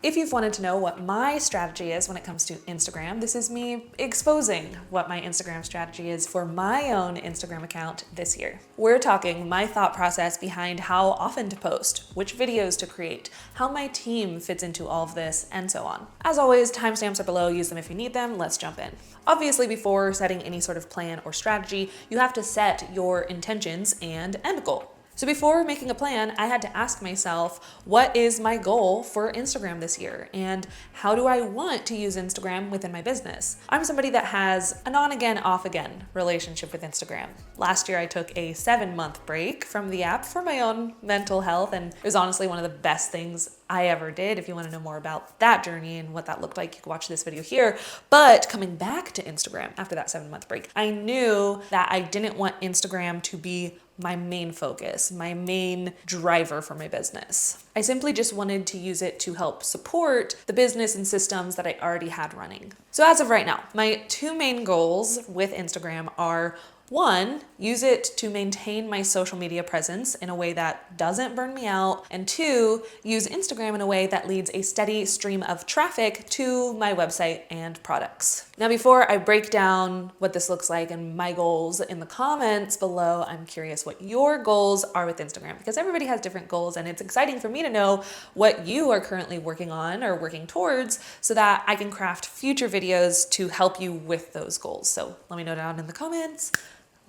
If you've wanted to know what my strategy is when it comes to Instagram, this is me exposing what my Instagram strategy is for my own Instagram account this year. We're talking my thought process behind how often to post, which videos to create, how my team fits into all of this, and so on. As always, timestamps are below, use them if you need them. Let's jump in. Obviously, before setting any sort of plan or strategy, you have to set your intentions and end goal. So before making a plan, I had to ask myself, what is my goal for Instagram this year? And how do I want to use Instagram within my business? I'm somebody that has an on again, off again relationship with Instagram. Last year, I took a 7-month break from the app for my own mental health, and it was honestly one of the best things I ever did. If you want to know more about that journey and what that looked like, you can watch this video here. But coming back to Instagram after that 7-month break, I knew that I didn't want Instagram to be my main focus, my main driver for my business. I simply just wanted to use it to help support the business and systems that I already had running. So as of right now, my 2 main goals with Instagram are: 1, use it to maintain my social media presence in a way that doesn't burn me out. And 2, use Instagram in a way that leads a steady stream of traffic to my website and products. Now, before I break down what this looks like and my goals in the comments below, I'm curious what your goals are with Instagram, because everybody has different goals, and it's exciting for me to know what you are currently working on or working towards so that I can craft future videos to help you with those goals. So let me know down in the comments.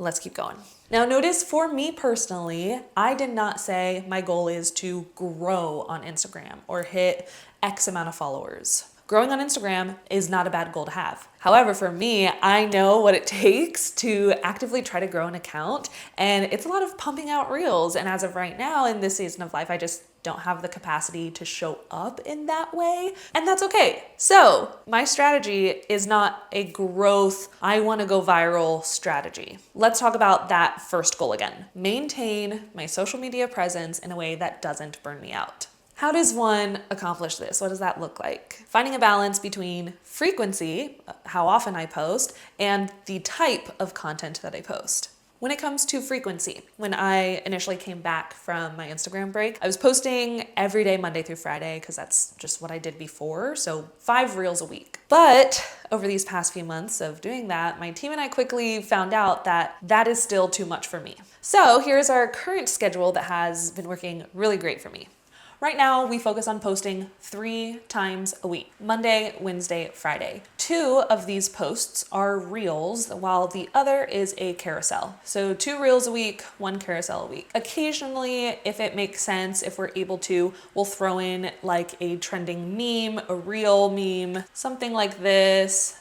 Let's keep going. Now notice, for me personally, I did not say my goal is to grow on Instagram or hit X amount of followers. Growing on Instagram is not a bad goal to have. However, for me, I know what it takes to actively try to grow an account, and it's a lot of pumping out reels. And as of right now, in this season of life, I just don't have the capacity to show up in that way, and that's okay. So my strategy is not a growth, I want to go viral strategy. Let's talk about that first goal again. Maintain my social media presence in a way that doesn't burn me out. How does one accomplish this? What does that look like? Finding a balance between frequency, how often I post, and the type of content that I post. When it comes to frequency, when I initially came back from my Instagram break, I was posting every day, Monday through Friday, because that's just what I did before. So 5 reels a week. But over these past few months of doing that, my team and I quickly found out that that is still too much for me. So here's our current schedule that has been working really great for me. Right now, we focus on posting 3 times a week: Monday, Wednesday, Friday. 2 of these posts are reels, while the other is a carousel. So 2 reels a week, 1 carousel a week. Occasionally, if it makes sense, if we're able to, we'll throw in like a trending meme, a reel meme, something like this,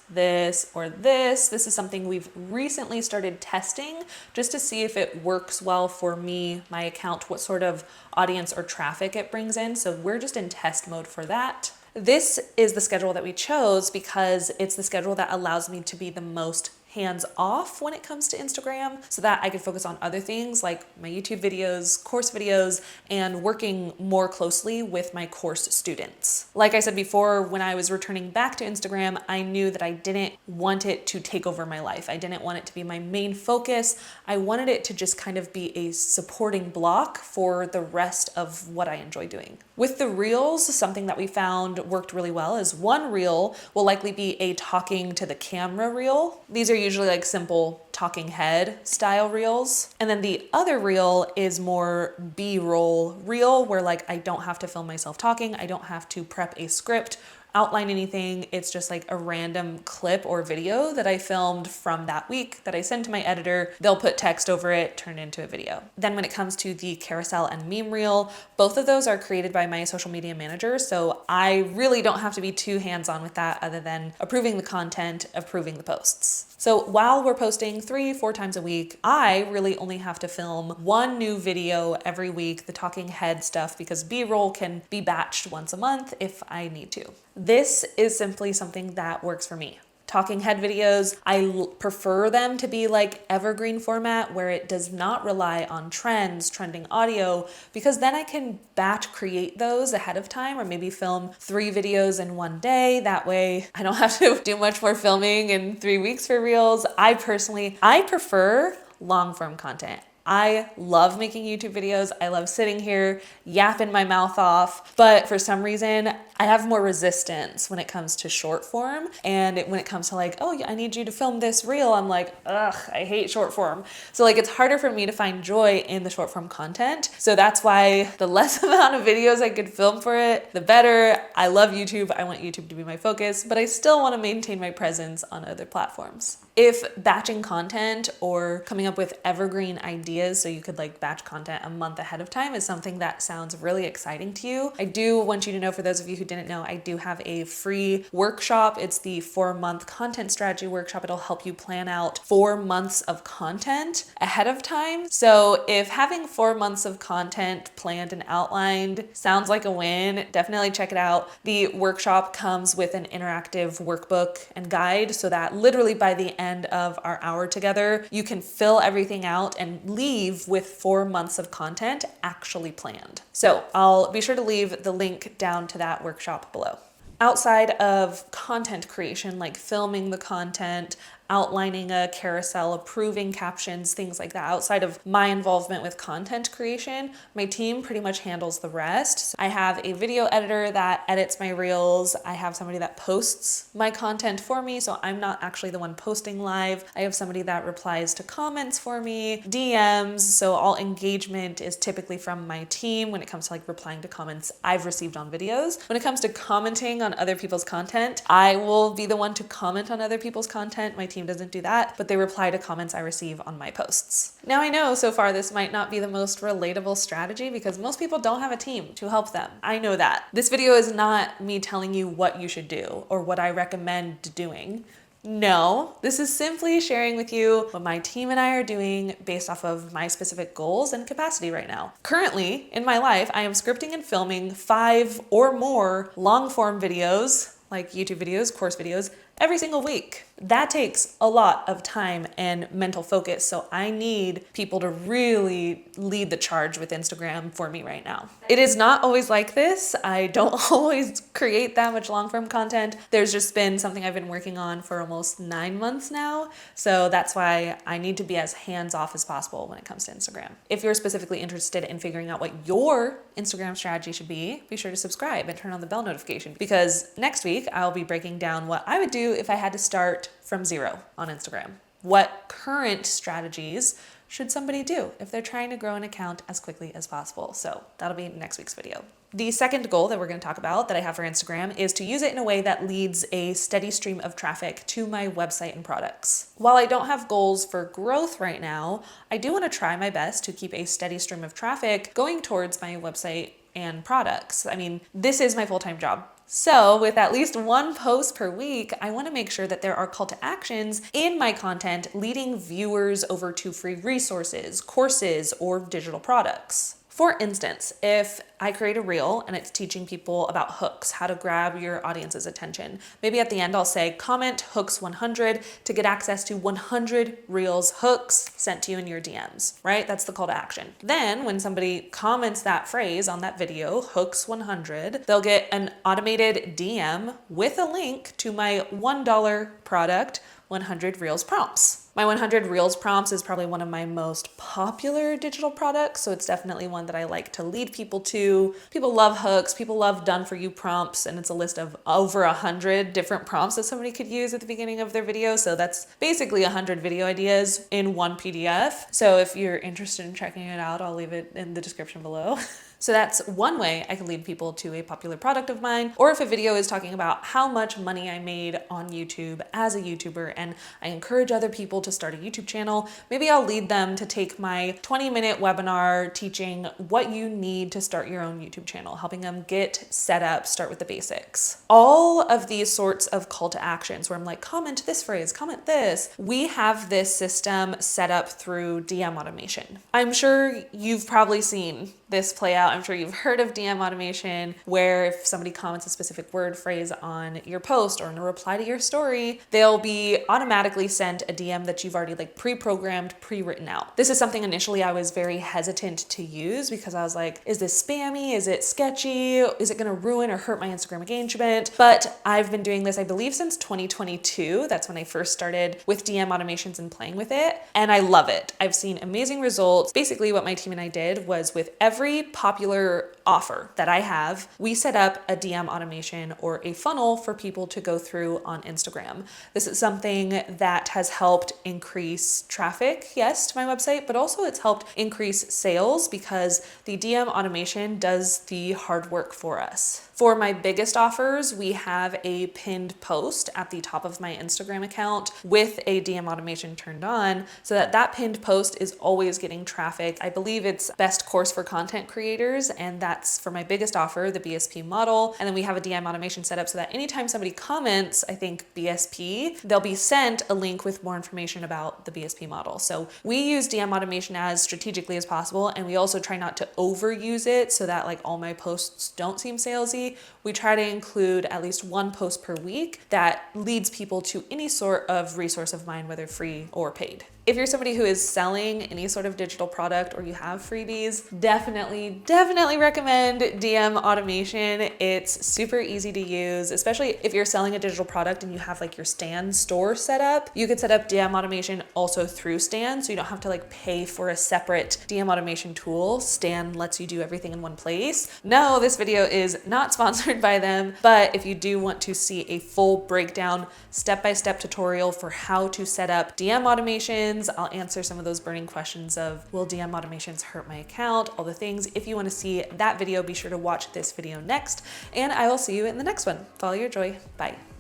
or this. This is something we've recently started testing just to see if it works well for me, my account, what sort of audience or traffic it brings in. So we're just in test mode for that. This is the schedule that we chose because it's the schedule that allows me to be the most hands off when it comes to Instagram, so that I can focus on other things like my YouTube videos, course videos, and working more closely with my course students. Like I said before, when I was returning back to Instagram, I knew that I didn't want it to take over my life. I didn't want it to be my main focus. I wanted it to just kind of be a supporting block for the rest of what I enjoy doing. With the reels, something that we found worked really well is 1 reel will likely be a talking to the camera reel. These are usually like simple talking head style reels. And then the other reel is more B-roll reel, where like I don't have to film myself talking. I don't have to prep a script, outline anything. It's just like a random clip or video that I filmed from that week that I send to my editor. They'll put text over it, turn it into a video. Then when it comes to the carousel and meme reel, both of those are created by my social media manager. So I really don't have to be too hands-on with that other than approving the content, approving the posts. So while we're posting 3-4 times a week, I really only have to film 1 new video every week, the talking head stuff, because B-roll can be batched once a month if I need to. This is simply something that works for me. Talking head videos, I prefer them to be like evergreen format where it does not rely on trends, trending audio, because then I can batch create those ahead of time, or maybe film 3 videos in 1 day. That way I don't have to do much more filming in 3 weeks for reels. I prefer long form content. I love making YouTube videos. I love sitting here yapping my mouth off, but for some reason I have more resistance when it comes to short form. And when it comes to like, oh, I need you to film this reel, I'm like, ugh, I hate short form. So like it's harder for me to find joy in the short form content. So that's why the less amount of videos I could film for it, the better. I love YouTube. I want YouTube to be my focus, but I still want to maintain my presence on other platforms. If batching content or coming up with evergreen ideas so you could like batch content a month ahead of time is something that sounds really exciting to you, I do want you to know, for those of you who didn't know, I do have a free workshop. It's the 4-month content strategy workshop. It'll help you plan out 4 months of content ahead of time. So if having 4 months of content planned and outlined sounds like a win, definitely check it out. The workshop comes with an interactive workbook and guide so that literally by the end of our hour together, you can fill everything out and leave with 4 months of content actually planned. So I'll be sure to leave the link down to that workshop below. Outside of content creation, like filming the content, outlining a carousel, approving captions, things like that, outside of my involvement with content creation, my team pretty much handles the rest. So I have a video editor that edits my reels. I have somebody that posts my content for me, so I'm not actually the one posting live. I have somebody that replies to comments for me, DMs, so all engagement is typically from my team when it comes to like replying to comments I've received on videos. When it comes to commenting on other people's content, I will be the one to comment on other people's content. My team doesn't do that, but they reply to comments I receive on my posts. Now I know so far this might not be the most relatable strategy because most people don't have a team to help them. I know that. This video is not me telling you what you should do or what I recommend doing. No, this is simply sharing with you what my team and I are doing based off of my specific goals and capacity right now. Currently, in my life, I am scripting and filming 5 or more long form videos, like YouTube videos, course videos, every single week. That takes a lot of time and mental focus. So I need people to really lead the charge with Instagram for me right now. It is not always like this. I don't always create that much long form content. There's just been something I've been working on for almost 9 months now. So that's why I need to be as hands off as possible when it comes to Instagram. If you're specifically interested in figuring out what your Instagram strategy should be sure to subscribe and turn on the bell notification, because next week I'll be breaking down what I would do if I had to start from zero on Instagram. What current strategies should somebody do if they're trying to grow an account as quickly as possible? So that'll be next week's video. The second goal that we're going to talk about that I have for Instagram is to use it in a way that leads a steady stream of traffic to my website and products. While I don't have goals for growth right now, I do want to try my best to keep a steady stream of traffic going towards my website and products. I mean, this is my full-time job. So with at least 1 post per week, I want to make sure that there are call to actions in my content leading viewers over to free resources, courses, or digital products. For instance, if I create a reel and it's teaching people about hooks, how to grab your audience's attention, maybe at the end I'll say, comment hooks 100 to get access to 100 reels hooks sent to you in your DMs, right? That's the call to action. Then when somebody comments that phrase on that video, hooks 100, they'll get an automated DM with a link to my $1 product, 100 Reels prompts. My 100 Reels prompts is probably one of my most popular digital products, so it's definitely one that I like to lead people to. People love hooks, people love done for you prompts, and it's a list of over 100 different prompts that somebody could use at the beginning of their video. So that's basically 100 video ideas in one PDF. So if you're interested in checking it out, I'll leave it in the description below. So that's one way I can lead people to a popular product of mine. Or if a video is talking about how much money I made on YouTube as a YouTuber and I encourage other people to start a YouTube channel, maybe I'll lead them to take my 20-minute webinar teaching what you need to start your own YouTube channel, helping them get set up, start with the basics. All of these sorts of call to actions where I'm like, comment this phrase, comment this. We have this system set up through DM automation. I'm sure you've probably seen this play out out. I'm sure you've heard of DM automation, where if somebody comments a specific word phrase on your post or in a reply to your story, they'll be automatically sent a DM that you've already like pre-programmed, pre-written out. This is something initially I was very hesitant to use because I was like, is this spammy? Is it sketchy? Is it gonna ruin or hurt my Instagram engagement? But I've been doing this, I believe, since 2022. That's when I first started with DM automations and playing with it. And I love it. I've seen amazing results. Basically, what my team and I did was with every popular offer that I have, we set up a DM automation or a funnel for people to go through on Instagram. This is something that has helped increase traffic, yes, to my website, but also it's helped increase sales because the DM automation does the hard work for us. For my biggest offers, we have a pinned post at the top of my Instagram account with a DM automation turned on so that that pinned post is always getting traffic. I believe it's best course for content creators, and that's for my biggest offer, the BSP model. And then we have a DM automation set up so that anytime somebody comments, I think BSP, they'll be sent a link with more information about the BSP model. So we use DM automation as strategically as possible, and we also try not to overuse it so that like all my posts don't seem salesy. We try to include at least one post per week that leads people to any sort of resource of mine, whether free or paid. If you're somebody who is selling any sort of digital product or you have freebies, definitely recommend DM automation. It's super easy to use, especially if you're selling a digital product and you have like your Stan store set up. You could set up DM automation also through Stan, so you don't have to like pay for a separate DM automation tool. Stan lets you do everything in one place. No, this video is not sponsored by them, but if you do want to see a full breakdown, step-by-step tutorial for how to set up DM automations, I'll answer some of those burning questions of, will DM automations hurt my account? All the things. If you want to see that video, be sure to watch this video next, and I will see you in the next one. Follow your joy. Bye.